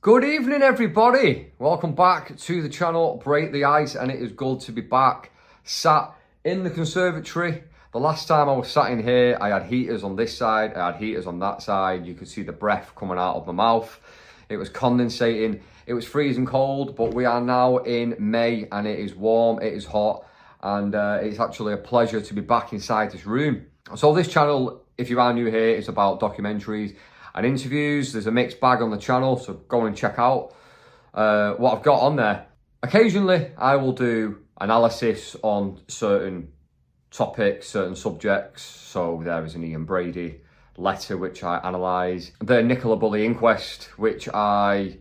Good evening, everybody. Welcome back to the channel, Break the Ice, and it is good to be back, sat in the conservatory. The last time I was sat in here, I had heaters on this side, I had heaters on that side. You could see the breath coming out of my mouth. It was condensating, it was freezing cold, but we are now in May, and it is warm, it is hot, and it's actually a pleasure to be back inside this room. So this channel, if you are new here, is about documentaries and interviews. There's a mixed bag on the channel, so go and check out what I've got on there. Occasionally, I will do analysis on certain topics, certain subjects. So there is an Ian Brady letter, which I analyse. The Nicola Bulley inquest, which I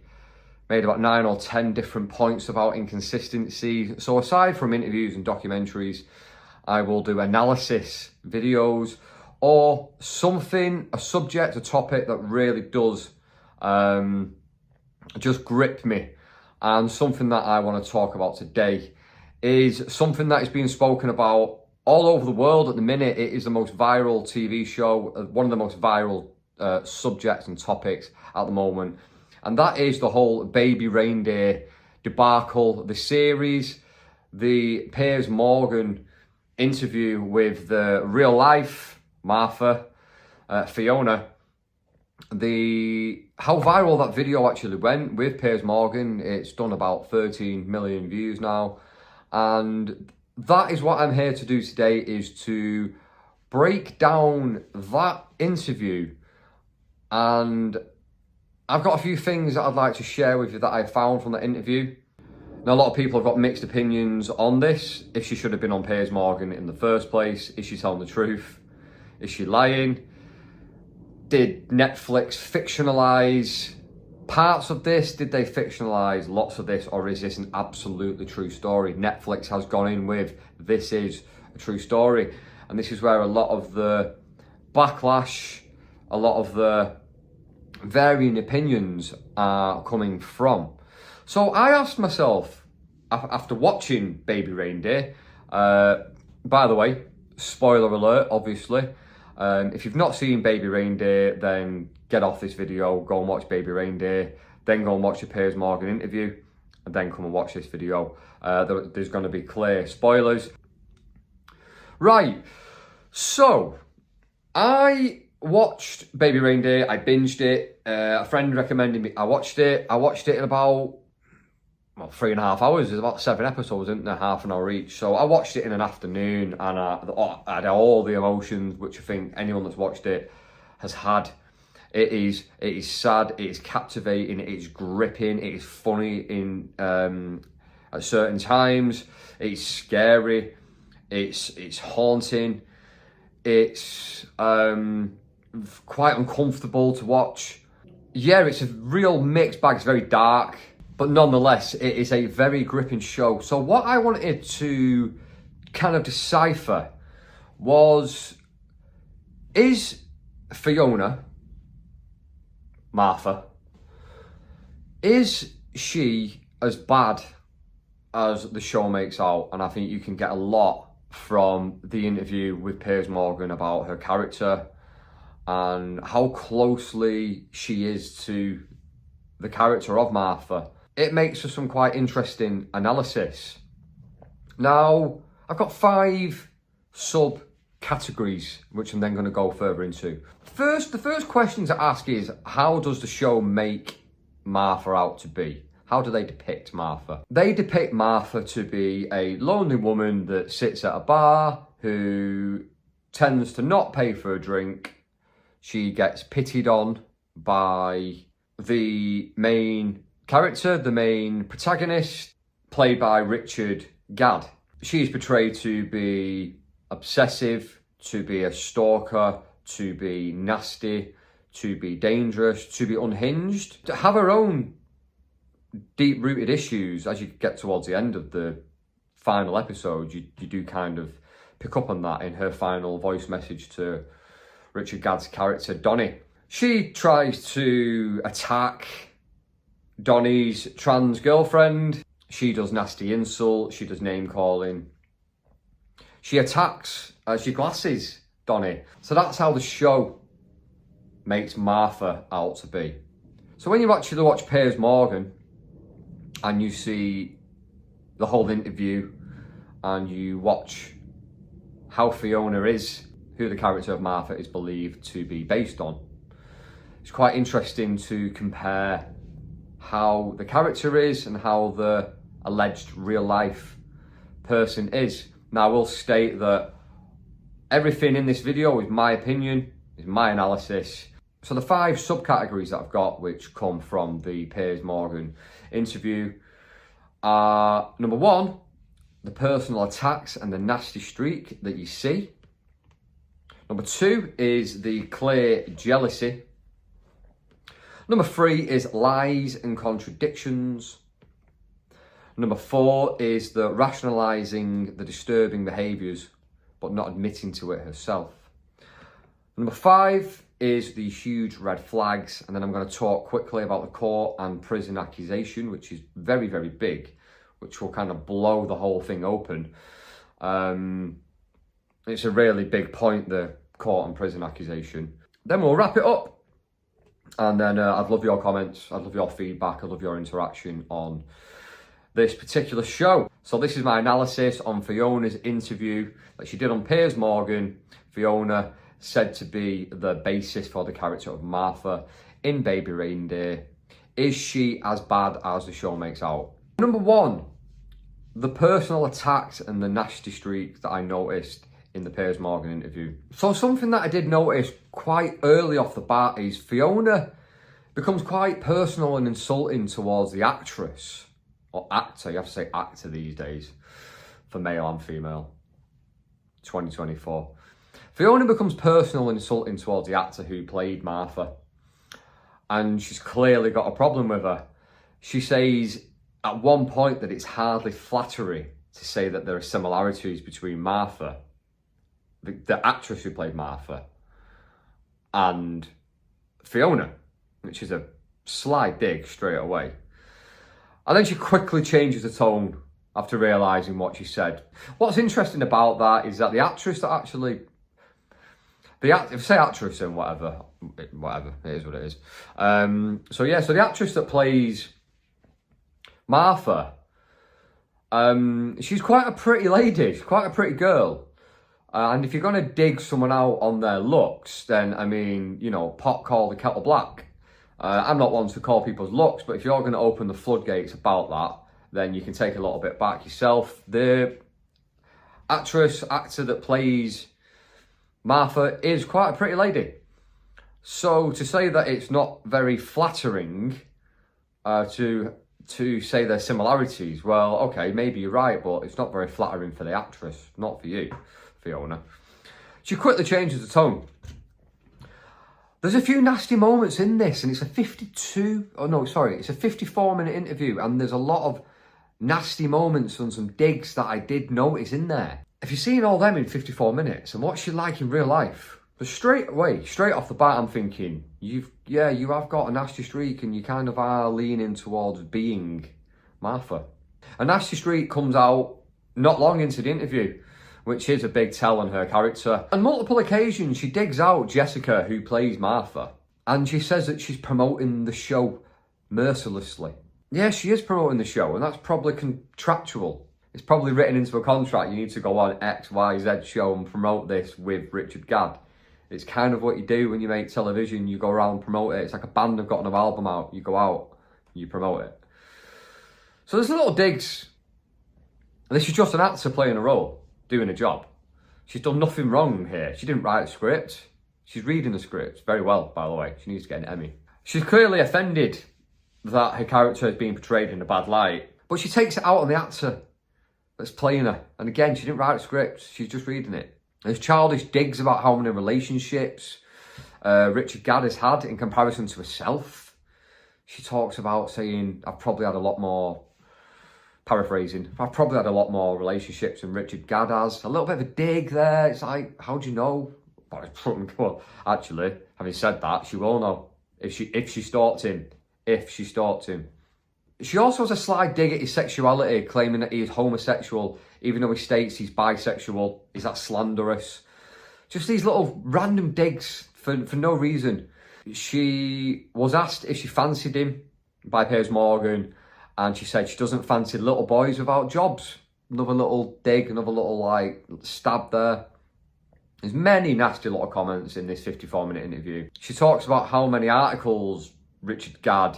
made about 9 or 10 different points about inconsistency. So aside from interviews and documentaries, I will do analysis videos, or something, a subject, a topic that really does just grip me. And something that I want to talk about today is something that is being spoken about all over the world at the minute. It is the most viral TV show, one of the most viral subjects and topics at the moment. And that is the whole baby reindeer debacle, the series, the Piers Morgan interview with the real life Martha, Fiona, how viral that video actually went with Piers Morgan. It's done about 13 million views now, and that is what I'm here to do today, is to break down that interview. And I've got a few things that I'd like to share with you that I found from that interview. Now, a lot of people have got mixed opinions on this. If she should have been on Piers Morgan in the first place, is she telling the truth? Is she lying? Did Netflix fictionalize parts of this? Did they fictionalize lots of this? Or is this an absolutely true story? Netflix has gone in with, this is a true story. And this is where a lot of the backlash, a lot of the varying opinions are coming from. So I asked myself, after watching Baby Reindeer, by the way, spoiler alert, obviously, if you've not seen Baby Reindeer, then get off this video, go and watch Baby Reindeer, then go and watch the Piers Morgan interview, and then come and watch this video. There's going to be clear spoilers. Right, so I watched Baby Reindeer, I binged it, a friend recommended me, I watched it in about 3.5 hours. There's about 7 episodes, isn't there? Half an hour each. So I watched it in an afternoon, and I had all the emotions which I think anyone that's watched it has had. It is sad, it is captivating, it is gripping, it is funny in at certain times, it's scary, it's haunting, it's quite uncomfortable to watch. Yeah, it's a real mixed bag. It's very dark, but nonetheless, it is a very gripping show. So what I wanted to kind of decipher was, is Fiona, Martha, is she as bad as the show makes out? And I think you can get a lot from the interview with Piers Morgan about her character and how closely she is to the character of Martha. It makes for some quite interesting analysis. Now, I've got 5 subcategories, which I'm then going to go further into. The first question to ask is, how does the show make Martha out to be? How do they depict Martha? They depict Martha to be a lonely woman that sits at a bar, who tends to not pay for a drink. She gets pitied on by the main character, the main protagonist, played by Richard Gadd. She's portrayed to be obsessive, to be a stalker, to be nasty, to be dangerous, to be unhinged, to have her own deep-rooted issues. As you get towards the end of the final episode, you do kind of pick up on that in her final voice message to Richard Gadd's character, Donnie. She tries to attack Donnie's trans girlfriend. She does nasty insults, she does name calling. She attacks, she glasses Donnie. So that's how the show makes Martha out to be. So when you actually watch Piers Morgan and you see the whole interview and you watch how Fiona is, who the character of Martha is believed to be based on, it's quite interesting to compare how the character is and how the alleged real life person is. Now I will state that everything in this video is my opinion, is my analysis. So the 5 subcategories that I've got, which come from the Piers Morgan interview, are number 1, the personal attacks and the nasty streak that you see. Number 2 is the clear jealousy. Number 3 is lies and contradictions. Number 4 is the rationalizing the disturbing behaviours but not admitting to it herself. Number 5 is the huge red flags, and then I'm going to talk quickly about the court and prison accusation, which is very, very big, which will kind of blow the whole thing open. It's a really big point, the court and prison accusation. Then we'll wrap it up. And then I'd love your comments, I'd love your feedback, I'd love your interaction on this particular show. So this is my analysis on Fiona's interview that she did on Piers Morgan. Fiona said to be the basis for the character of Martha in Baby Reindeer. Is she as bad as the show makes out? Number 1, the personal attacks and the nasty streak that I noticed in the Piers Morgan interview. So something that I did notice quite early off the bat is Fiona becomes quite personal and insulting towards the actress, or actor, you have to say actor these days, for male and female, 2024. Fiona becomes personal and insulting towards the actor who played Martha, and she's clearly got a problem with her. She says at one point that it's hardly flattery to say that there are similarities between Martha, the actress who played Martha, and Fiona, which is a sly dig straight away. And then she quickly changes the tone after realising what she said. What's interesting about that is that the actress that actually, say actress and whatever, it is what it is. So the actress that plays Martha, she's quite a pretty lady, she's quite a pretty girl. And if you're going to dig someone out on their looks, then, I mean, you know, pot call the kettle black. I'm not one to call people's looks, but if you're going to open the floodgates about that, then you can take a little bit back yourself. The actor that plays Martha is quite a pretty lady. So to say that it's not very flattering to say there's similarities, well, okay, maybe you're right, but it's not very flattering for the actress, not for you, Fiona. She quickly changes the tone. There's a few nasty moments in this, and it's a 54-minute interview, and there's a lot of nasty moments and some digs that I did notice in there. If you're seeing all them in 54 minutes, and what's she like in real life? But straight off the bat, I'm thinking, you have got a nasty streak, and you kind of are leaning towards being Martha. A nasty streak comes out not long into the interview, which is a big tell on her character. On multiple occasions, she digs out Jessica, who plays Martha, and she says that she's promoting the show mercilessly. Yeah, she is promoting the show, and that's probably contractual. It's probably written into a contract. You need to go on X, Y, Z show and promote this with Richard Gadd. It's kind of what you do when you make television. You go around and promote it. It's like a band have got an album out. You go out, you promote it. So there's little digs. This is just an actor playing a role, doing a job. She's done nothing wrong here. She didn't write a script. She's reading the script very well, by the way. She needs to get an Emmy. She's clearly offended that her character is being portrayed in a bad light, but she takes it out on the actor that's playing her. And again, she didn't write a script. She's just reading it. There's childish digs about how many relationships Richard Gadd has had in comparison to herself. She talks about saying, I've probably had a lot more, paraphrasing, I've probably had a lot more relationships than Richard Gadd has. A little bit of a dig there. It's like, how do you know? Well, actually, having said that, she will know if she stalked him. If she stalked him. She also has a sly dig at his sexuality, claiming that he is homosexual, even though he states he's bisexual. Is that slanderous? Just these little random digs for no reason. She was asked if she fancied him by Piers Morgan, and she said she doesn't fancy little boys without jobs. Another little dig, another little like stab there. There's many nasty little comments in this 54-minute interview. She talks about how many articles Richard Gadd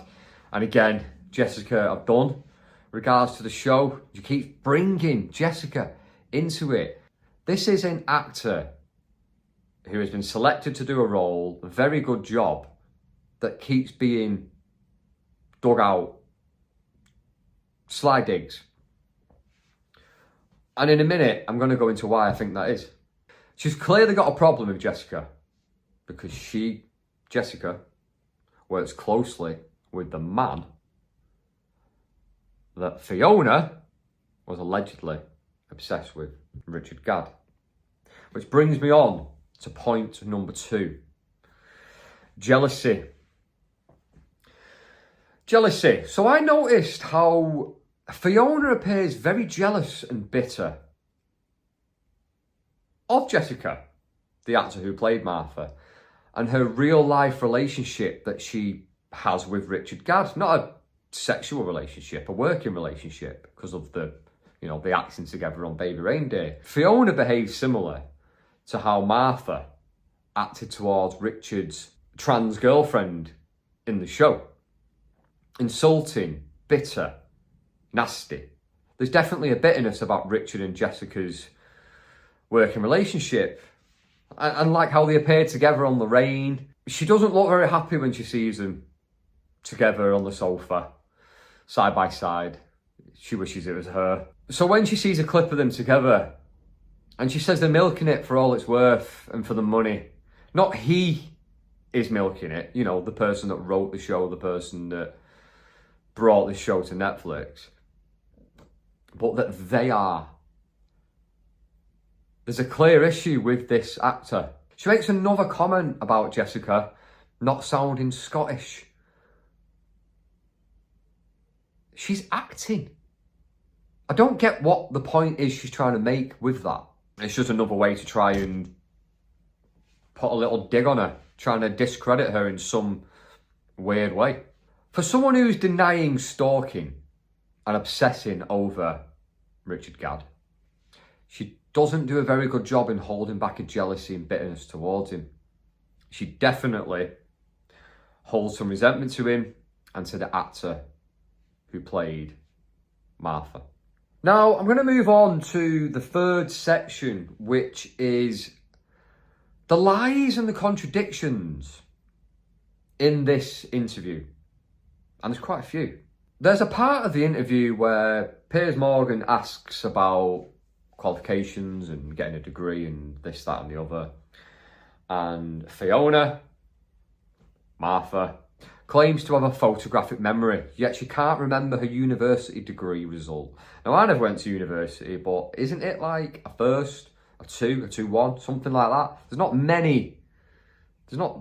and again Jessica have done regards to the show. She keeps bringing Jessica into it. This is an actor who has been selected to do a role, a very good job, that keeps being dug out. Sly digs. And in a minute, I'm going to go into why I think that is. She's clearly got a problem with Jessica because Jessica, works closely with the man that Fiona was allegedly obsessed with, Richard Gadd. Which brings me on to point number 2. Jealousy. Jealousy. So I noticed how Fiona appears very jealous and bitter of Jessica, the actor who played Martha, and her real life relationship that she has with Richard Gadd. Not a sexual relationship, a working relationship, because of the acting together on Baby Reindeer. Fiona behaves similar to how Martha acted towards Richard's trans girlfriend in the show. Insulting, bitter, nasty. There's definitely a bitterness about Richard and Jessica's working relationship. And like how they appeared together on the rain. She doesn't look very happy when she sees them together on the sofa, side by side. She wishes it was her. So when she sees a clip of them together, and she says they're milking it for all it's worth and for the money. Not he is milking it, the person that wrote the show, the person that brought this show to Netflix. But that they are. There's a clear issue with this actor. She makes another comment about Jessica not sounding Scottish. She's acting. I don't get what the point is she's trying to make with that. It's just another way to try and put a little dig on her, trying to discredit her in some weird way. For someone who's denying stalking and obsessing over Richard Gadd, she doesn't do a very good job in holding back a jealousy and bitterness towards him. She definitely holds some resentment to him and to the actor who played Martha. Now, I'm going to move on to the third section, which is the lies and the contradictions in this interview. And there's quite a few. There's a part of the interview where Piers Morgan asks about qualifications and getting a degree and this, that and the other. And Fiona, Martha, claims to have a photographic memory, yet she can't remember her university degree result. Now, I never went to university, but isn't it like a first, a 2, a 2-1, something like that? There's not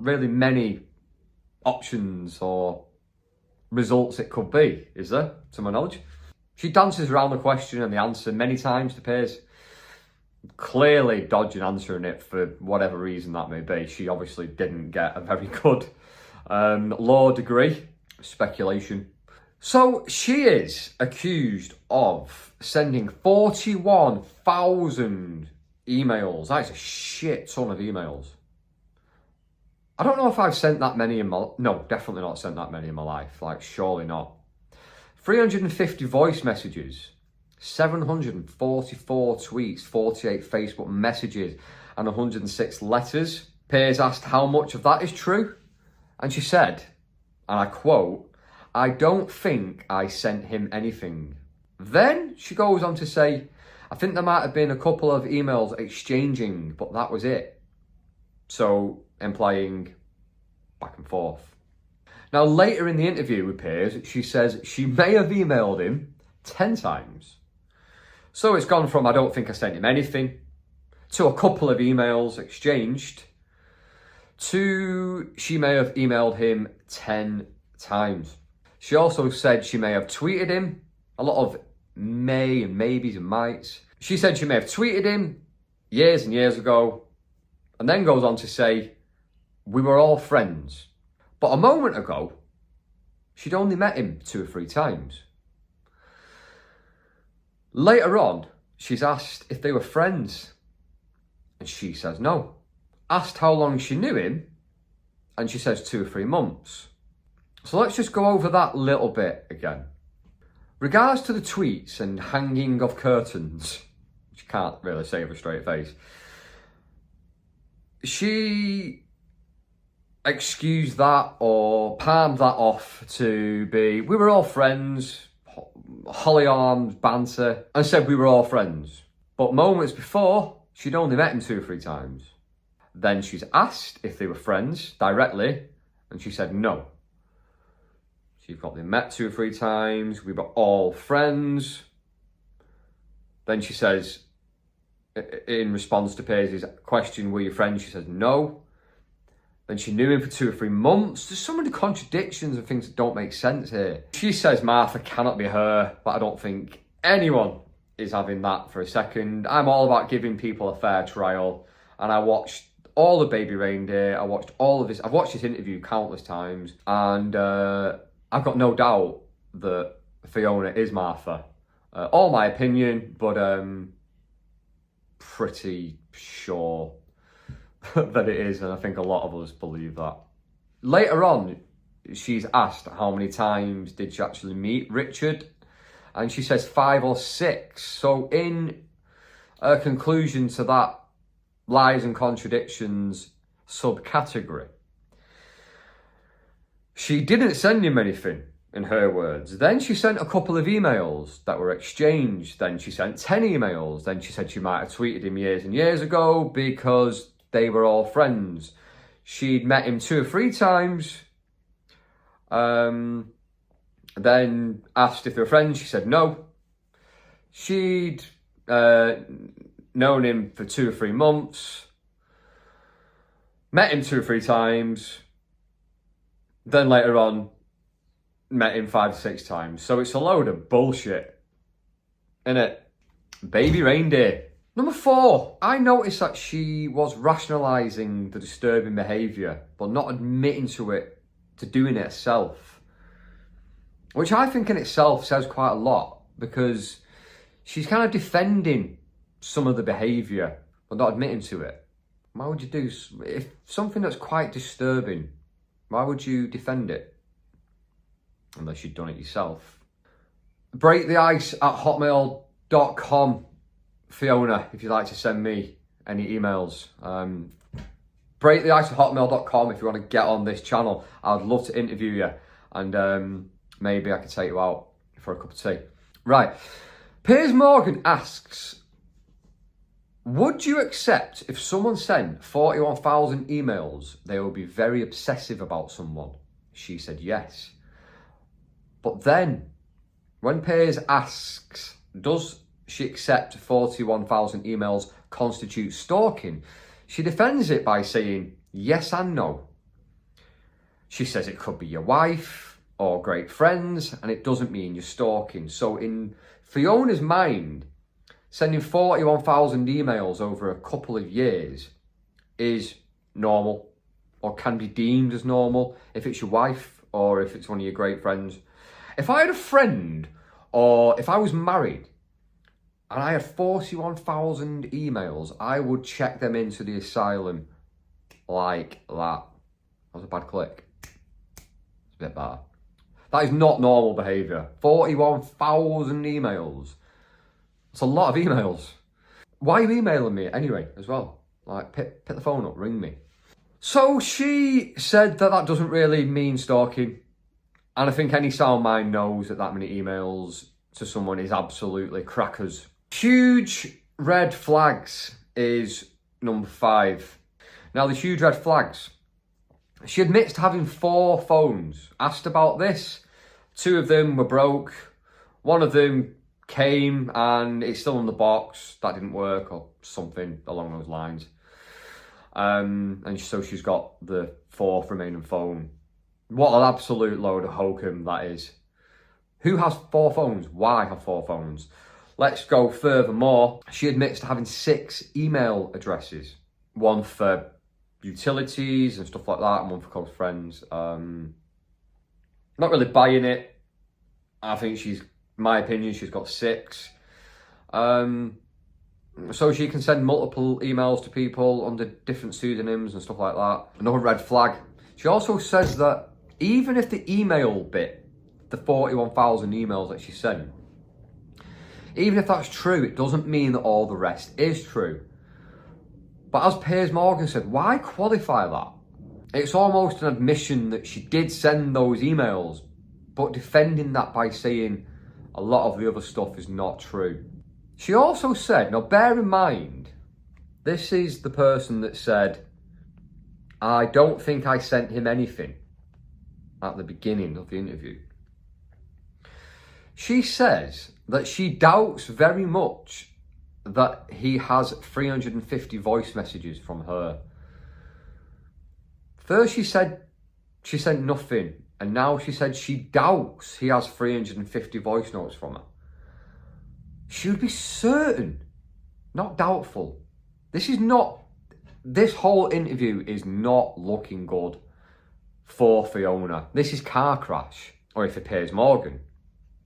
really many options or results it could be, is there, to my knowledge? She dances around the question and the answer many times to Piers, clearly dodging answering it for whatever reason that may be. She obviously didn't get a very good law degree. Speculation. So she is accused of sending 41,000 emails. That is a shit ton of emails. I don't know if I've sent that many in my... No, definitely not sent that many in my life. Like, surely not. 350 voice messages, 744 tweets, 48 Facebook messages, and 106 letters. Piers asked how much of that is true. And she said, and I quote, "I don't think I sent him anything." Then she goes on to say, "I think there might have been a couple of emails exchanging, but that was it." So, implying back and forth. Now, later in the interview with Piers, she says she may have emailed him 10 times. So it's gone from "I don't think I sent him anything" to a couple of emails exchanged to she may have emailed him 10 times. She also said she may have tweeted him, a lot of may and maybes and mights. She said she may have tweeted him years and years ago, and then goes on to say, "We were all friends." But a moment ago, she'd only met him 2 or 3 times. Later on, she's asked if they were friends, and she says no. Asked how long she knew him, and she says 2 or 3 months. So let's just go over that little bit again. Regards to the tweets and hanging of curtains, which you can't really say with a straight face, she excused that or palmed that off to be, we were all friends, holly arms, banter, and said we were all friends. But moments before, she'd only met him 2 or 3 times. Then she's asked if they were friends directly, and she said no. She's got them met 2 or 3 times, we were all friends. Then she says, in response to Paisley's question, were you friends? She says no. Then she knew him for 2 or 3 months. There's so many contradictions and things that don't make sense here. She says Martha cannot be her, but I don't think anyone is having that for a second. I'm all about giving people a fair trial, and I watched all the Baby Reindeer. I watched all of this. I've watched this interview countless times, and I've got no doubt that Fiona is Martha. All my opinion, but pretty sure that it is, and I think a lot of us believe that. Later on, she's asked how many times did she actually meet Richard, and she says 5 or 6. So in a conclusion to that lies and contradictions subcategory, she didn't send him anything, in her words. Then she sent a couple of emails that were exchanged. Then she sent 10 emails. Then she said she might have tweeted him years and years ago because they were all friends. She'd met him 2 or 3 times. Then asked if they were friends. She said no. She'd known him for 2 or 3 months. Met him 2 or 3 times. Then later on, met him 5 or 6 times. So it's a load of bullshit, innit? Baby Reindeer. Number 4, I noticed that she was rationalising the disturbing behaviour, but not admitting to doing it herself. Which I think in itself says quite a lot, because she's kind of defending some of the behaviour, but not admitting to it. Why would you do, if something that's quite disturbing, why would you defend it? Unless you'd done it yourself. breaktheice@hotmail.com. Fiona, if you'd like to send me any emails. breaktheice@hotmail.com if you want to get on this channel. I'd love to interview you, and maybe I could take you out for a cup of tea. Right. Piers Morgan asks, would you accept if someone sent 41,000 emails, they would be very obsessive about someone? She said yes. But then, when Piers asks, does she accept 41,000 emails constitute stalking, she defends it by saying yes and no. She says it could be your wife or great friends, and it doesn't mean you're stalking. So in Fiona's mind, sending 41,000 emails over a couple of years is normal, or can be deemed as normal if it's your wife or if it's one of your great friends. If I had a friend, or if I was married and I had 41,000 emails, I would check them into the asylum like that. That was a bad click. It's a bit bad. That is not normal behaviour. 41,000 emails. It's a lot of emails. Why are you emailing me anyway, as well? Like, pick the phone up, ring me. So she said that doesn't really mean stalking. And I think any sound mind knows that many emails to someone is absolutely crackers. Huge red flags is number 5. Now, the huge red flags. She admits to having 4 phones. Asked about this. 2 of them were broke. One of them came and it's still in the box. That didn't work, or something along those lines. And so she's got the 4th remaining phone. What an absolute load of hokum that is. Who has 4 phones? Why have 4 phones? Let's go furthermore. She admits to having 6 email addresses. One for utilities and stuff like that, and one for close friends. Not really buying it. I think in my opinion, she's got 6. So she can send multiple emails to people under different pseudonyms and stuff like that. Another red flag. She also says that even if the email bit, the 41,000 emails that she sent, even if that's true, it doesn't mean that all the rest is true. But as Piers Morgan said, why qualify that? It's almost an admission that she did send those emails, but defending that by saying a lot of the other stuff is not true. She also said, now bear in mind, this is the person that said, I don't think I sent him anything at the beginning of the interview. She says that she doubts very much that he has 350 voice messages from her. First she said she sent nothing, and now she said she doubts he has 350 voice notes from her. She would be certain, not doubtful. This whole interview is not looking good for Fiona. This is car crash, or if it Piers Morgan,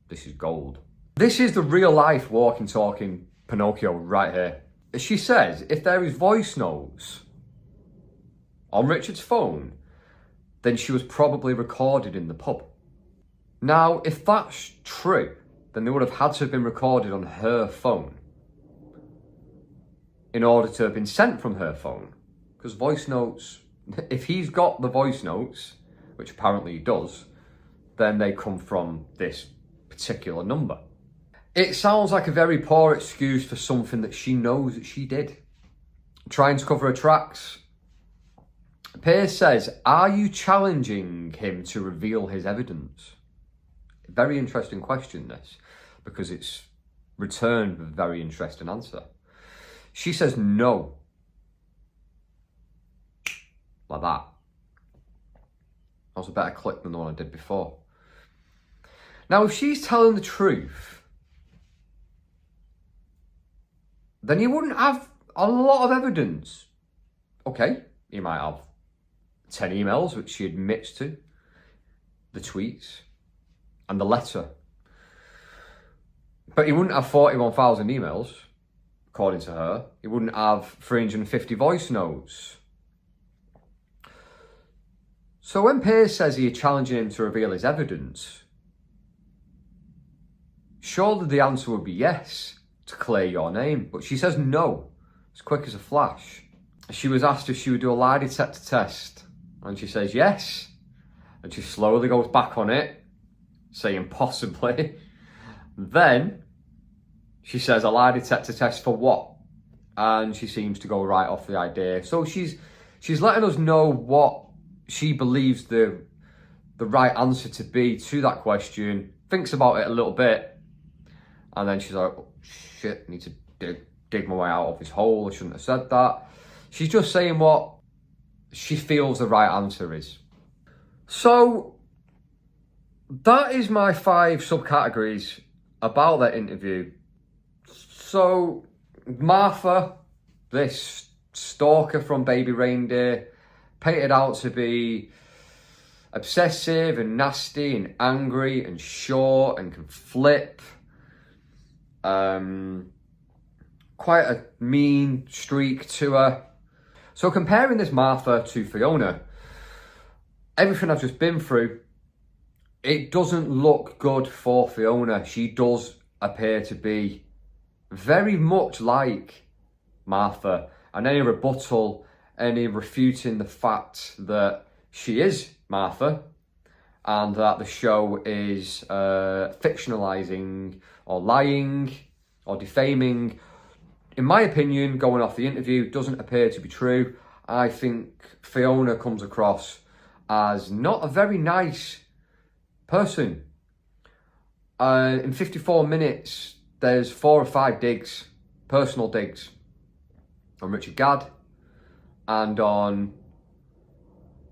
this is gold. This is the real life walking, talking Pinocchio right here. She says if there is voice notes on Richard's phone, then she was probably recorded in the pub. Now, if that's true, then they would have had to have been recorded on her phone in order to have been sent from her phone. Because voice notes, if he's got the voice notes, which apparently he does, then they come from this particular number. It sounds like a very poor excuse for something that she knows that she did. Trying to cover her tracks. Piers says, are you challenging him to reveal his evidence? Very interesting question, this, because it's returned with a very interesting answer. She says no. Like that. That was a better clip than the one I did before. Now, if she's telling the truth, then you wouldn't have a lot of evidence. Okay, you might have 10 emails, which she admits to, the tweets, and the letter. But he wouldn't have 41,000 emails, according to her. He wouldn't have 350 voice notes. So when Piers says you're challenging him to reveal his evidence, surely the answer would be yes, to clear your name. But she says no, as quick as a flash. She was asked if she would do a lie detector test, and she says yes. And she slowly goes back on it, saying possibly. Then she says a lie detector test for what? And she seems to go right off the idea. So she's letting us know what she believes the right answer to be to that question, thinks about it a little bit, and then she's like, oh, shit, I need to dig my way out of this hole. I shouldn't have said that. She's just saying what she feels the right answer is. So that is my 5 subcategories about that interview. So Martha, this stalker from Baby Reindeer, painted out to be obsessive and nasty and angry and short and can flip. Quite a mean streak to her. So comparing this Martha to Fiona, everything I've just been through, it doesn't look good for Fiona. She does appear to be very much like Martha, and any rebuttal, any refuting the fact that she is Martha and that the show is fictionalizing or lying or defaming, in my opinion, going off the interview, doesn't appear to be true. I think Fiona comes across as not a very nice person. In 54 minutes, there's 4 or 5 digs, personal digs, on Richard Gadd and on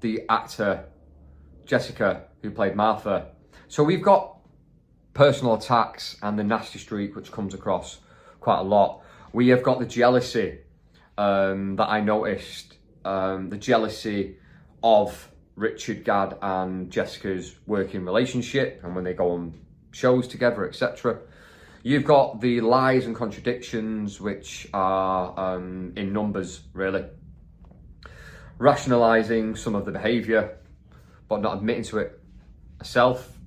the actor Jessica, who played Martha. So we've got personal attacks and the nasty streak, which comes across quite a lot. We have got the jealousy that I noticed the jealousy of Richard Gadd and Jessica's working relationship and when they go on shows together, etc. You've got the lies and contradictions, which are in numbers, really. Rationalizing some of the behaviour, but not admitting to it herself.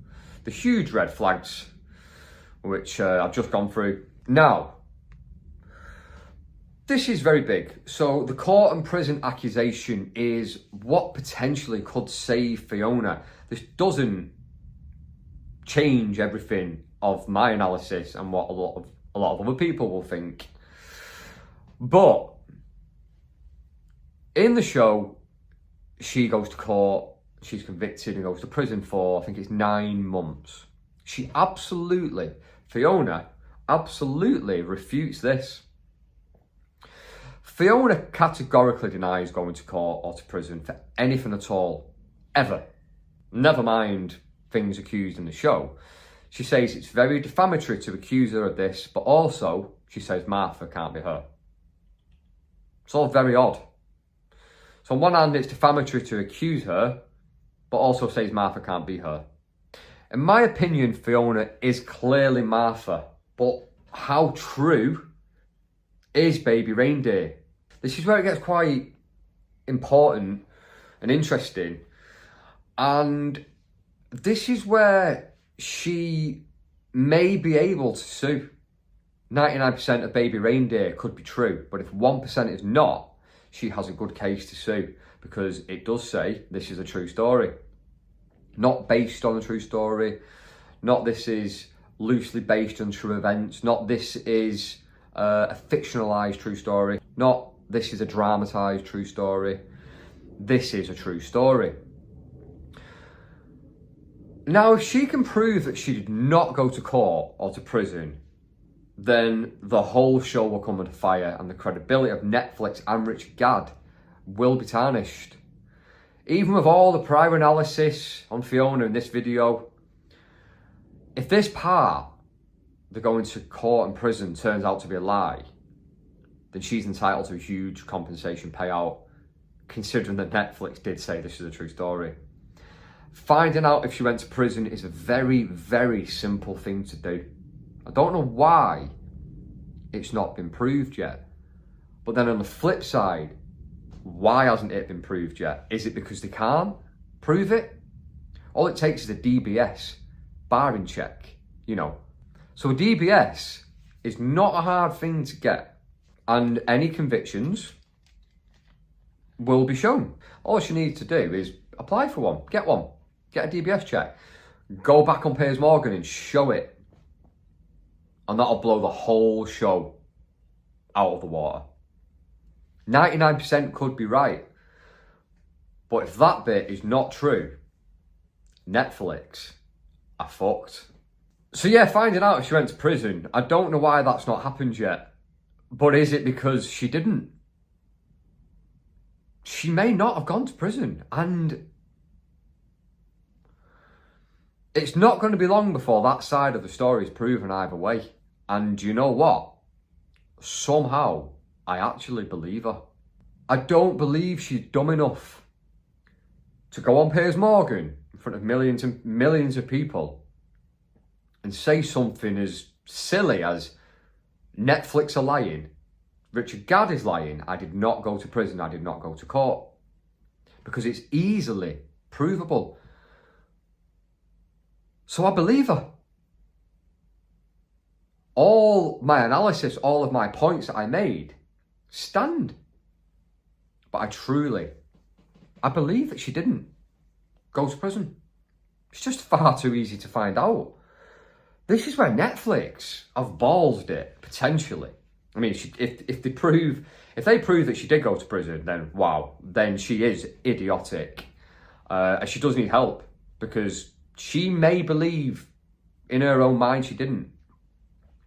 The huge red flags, which I've just gone through. Now, this is very big. So the court and prison accusation is what potentially could save Fiona. This doesn't change everything of my analysis and what a lot of other people will think. But in the show, she goes to court, she's convicted and goes to prison for, I think it's 9 months. Fiona absolutely refutes this. Fiona categorically denies going to court or to prison for anything at all, ever. Never mind things accused in the show. She says it's very defamatory to accuse her of this, but also she says Martha can't be her. It's all very odd. So on one hand, it's defamatory to accuse her, but also says Martha can't be her. In my opinion, Fiona is clearly Martha, but how true is baby Reindeer? This is where it gets quite important and interesting. And this is where she may be able to sue. 99% of baby Reindeer could be true, but if 1% is not, she has a good case to sue because it does say this is a true story. Not based on a true story, not this is loosely based on true events, not this is a fictionalized true story, not this is a dramatized true story. This is a true story. Now, if she can prove that she did not go to court or to prison, then the whole show will come under fire and the credibility of Netflix and Richard Gadd will be tarnished. Even with all the prior analysis on Fiona in this video, if this part, the going to court and prison, turns out to be a lie, then she's entitled to a huge compensation payout, considering that Netflix did say this is a true story. Finding out if she went to prison is a very, very simple thing to do. I don't know why it's not been proved yet. But then on the flip side, why hasn't it been proved yet? Is it because they can't prove it? All it takes is a DBS, barring check, you know. So a DBS is not a hard thing to get. And any convictions will be shown. All she needs to do is apply for one, get a DBS check, go back on Piers Morgan and show it. And that'll blow the whole show out of the water. 99% could be right. But if that bit is not true, Netflix are fucked. So yeah, finding out if she went to prison, I don't know why that's not happened yet. But is it because she didn't? She may not have gone to prison. And it's not going to be long before that side of the story is proven either way. And you know what? Somehow, I actually believe her. I don't believe she's dumb enough to go on Piers Morgan in front of millions and millions of people and say something as silly as Netflix are lying, Richard Gadd is lying, I did not go to prison, I did not go to court. Because it's easily provable. So I believe her. All my analysis, all of my points that I made stand. But I believe that she didn't go to prison. It's just far too easy to find out. This is where Netflix have ballsed it, potentially. I mean, if they prove that she did go to prison, then wow, then she is idiotic. And she does need help because she may believe in her own mind she didn't.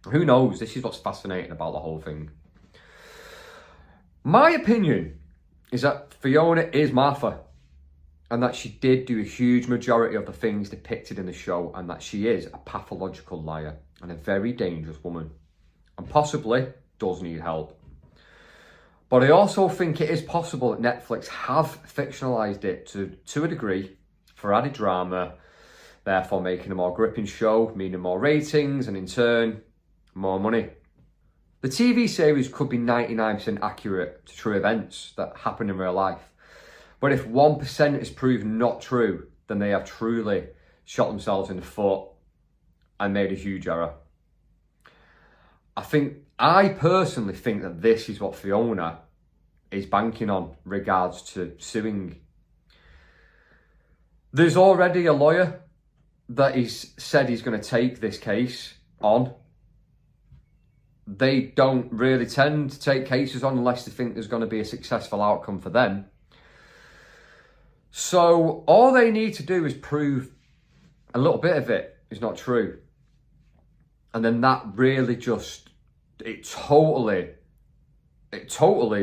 Who knows? This is what's fascinating about the whole thing. My opinion is that Fiona is Martha and that she did do a huge majority of the things depicted in the show and that she is a pathological liar and a very dangerous woman and possibly does need help. But I also think it is possible that Netflix have fictionalised it to a degree for added drama, therefore making a more gripping show, meaning more ratings and in turn, more money. The TV series could be 99% accurate to true events that happen in real life. But if 1% is proven not true, then they have truly shot themselves in the foot and made a huge error. I personally think that this is what Fiona is banking on regards to suing. There's already a lawyer that he's said he's going to take this case on. They don't really tend to take cases on unless they think there's going to be a successful outcome for them. So all they need to do is prove a little bit of it is not true. And then that really just, it totally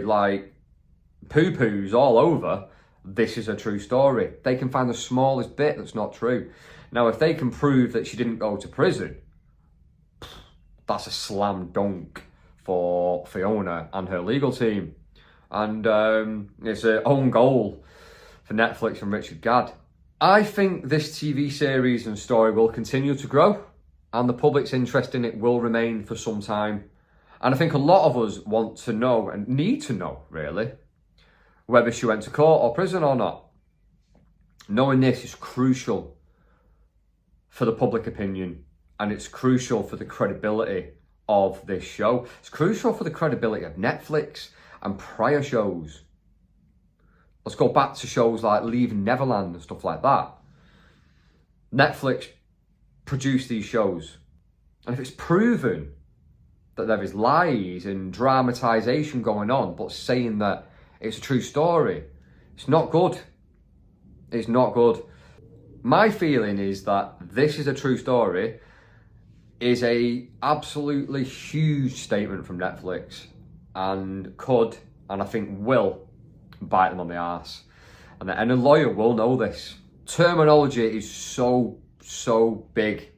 like poo-poos all over. This is a true story. They can find the smallest bit that's not true. Now, if they can prove that she didn't go to prison, that's a slam dunk for Fiona and her legal team. And it's an own goal for Netflix and Richard Gadd. I think this TV series and story will continue to grow and the public's interest in it will remain for some time. And I think a lot of us want to know and need to know, really, whether she went to court or prison or not. Knowing this is crucial for the public opinion and it's crucial for the credibility of this show. It's crucial for the credibility of Netflix and prior shows. Let's go back to shows like Leaving Neverland and stuff like that. Netflix produced these shows. And if it's proven that there is lies and dramatisation going on, but saying that it's a true story, it's not good. It's not good. My feeling is that this is a true story is a absolutely huge statement from Netflix and could, and I think will, bite them on the arse. And a lawyer will know this. Terminology is so big,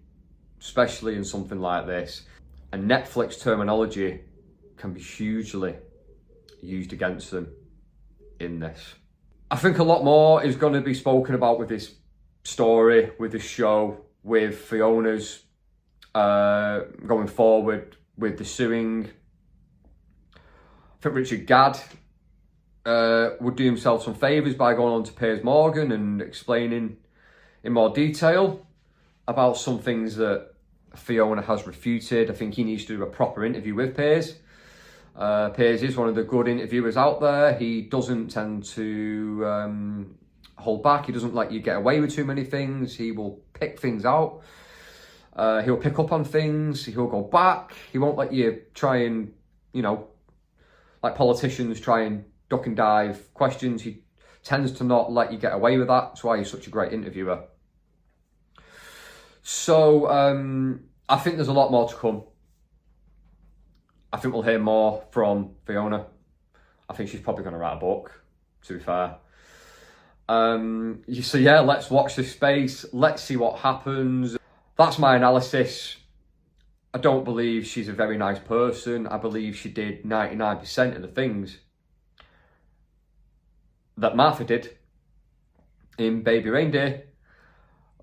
especially in something like this. And Netflix terminology can be hugely used against them in this. I think a lot more is going to be spoken about with this story, with this show, with Fiona's going forward with the suing. I think Richard Gadd would do himself some favours by going on to Piers Morgan and explaining in more detail about some things that Fiona has refuted. I think he needs to do a proper interview with Piers. Piers is one of the good interviewers out there. He doesn't tend to hold back. He doesn't let you get away with too many things. He will pick things out. He'll pick up on things. He'll go back. He won't let you try and, like politicians try and duck and dive questions. He tends to not let you get away with that. That's why he's such a great interviewer. So I think there's a lot more to come. I think we'll hear more from Fiona. I think she's probably going to write a book, to be fair. So yeah, let's watch this space. Let's see what happens. That's my analysis. I don't believe she's a very nice person. I believe she did 99% of the things that Martha did in Baby Reindeer.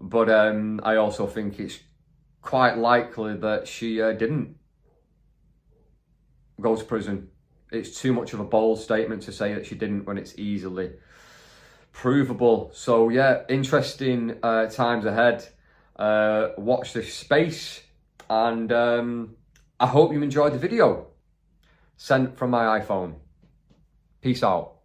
But I also think it's quite likely that she didn't go to prison. It's too much of a bold statement to say that she didn't when it's easily provable. So yeah, interesting times ahead. Watch this space and I hope you enjoyed the video sent from my iPhone. Peace out.